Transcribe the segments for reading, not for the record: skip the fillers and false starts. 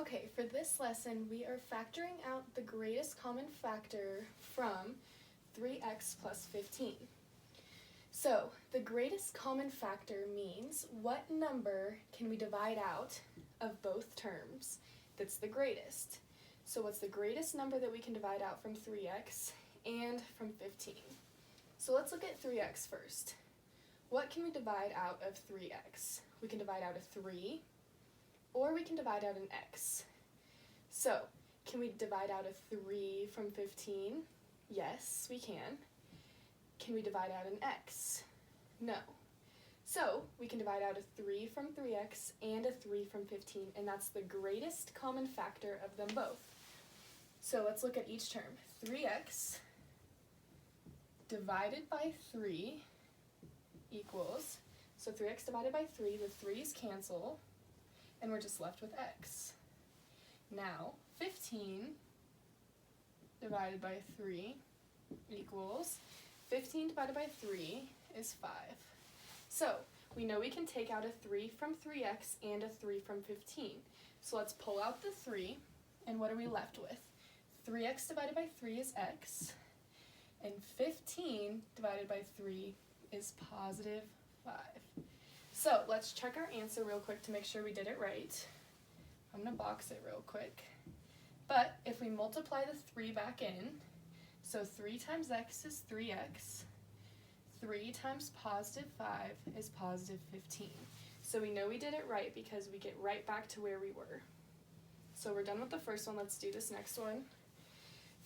Okay, for this lesson, we are factoring out the greatest common factor from 3x plus 15. So, the greatest common factor means what number can we divide out of both terms that's the greatest. So what's the greatest number that we can divide out from 3x and from 15? So let's look at 3x first. What can we divide out of 3x? We can divide out a 3, or we can divide out an x. So, can we divide out a 3 from 15? Yes, we can. Can we divide out an x? No. So, we can divide out a 3 from 3x and a 3 from 15, and that's the greatest common factor of them both. So, let's look at each term. 3x divided by 3 equals, so 3x divided by 3, the 3's cancel, and we're just left with x. Now, 15 divided by 3 equals, 15 divided by 3 is 5. So, we know we can take out a 3 from 3x and a 3 from 15. So let's pull out the 3, and what are we left with? 3x divided by 3 is x, and 15 divided by 3 is positive 5. So let's check our answer real quick to make sure we did it right. I'm going to box it real quick. But if we multiply the 3 back in, so 3 times x is 3x, 3 times positive 5 is positive 15. So we know we did it right because we get right back to where we were. So we're done with the first one. Let's do this next one.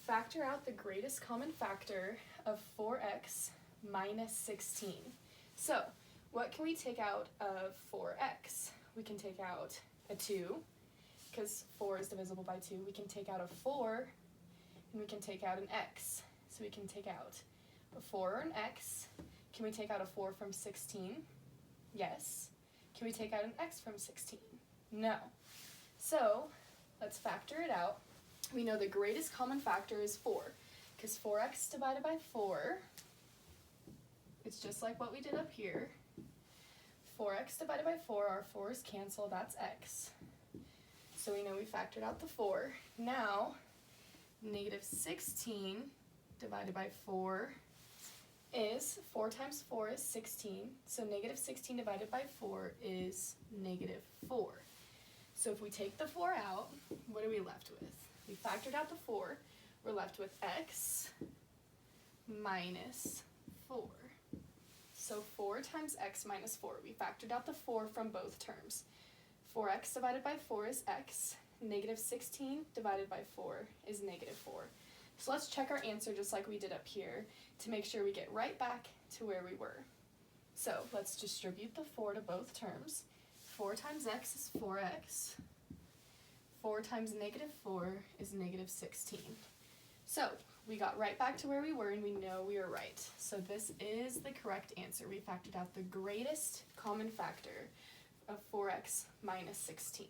Factor out the greatest common factor of 4x minus 16. So, what can we take out of 4x? We can take out a 2, because 4 is divisible by 2. We can take out a 4, and we can take out an x. So we can take out a 4 or an x. Can we take out a 4 from 16? Yes. Can we take out an x from 16? No. So, let's factor it out. We know the greatest common factor is 4, because 4x divided by 4, it's just like what we did up here. 4x divided by 4, our 4's cancel, that's x. So we know we factored out the 4. Now, negative 16 divided by 4 is, 4 times 4 is 16, so negative 16 divided by 4 is negative 4. So if we take the 4 out, what are we left with? We factored out the 4, we're left with x minus 4. So 4 times x minus 4. We factored out the 4 from both terms. 4x divided by 4 is x. Negative 16 divided by 4 is negative 4. So let's check our answer just like we did up here to make sure we get right back to where we were. So let's distribute the 4 to both terms. 4 times x is 4x. 4 times negative 4 is negative 16. So we got right back to where we were, and we know we were right. So this is the correct answer. We factored out the greatest common factor of 4x minus 16.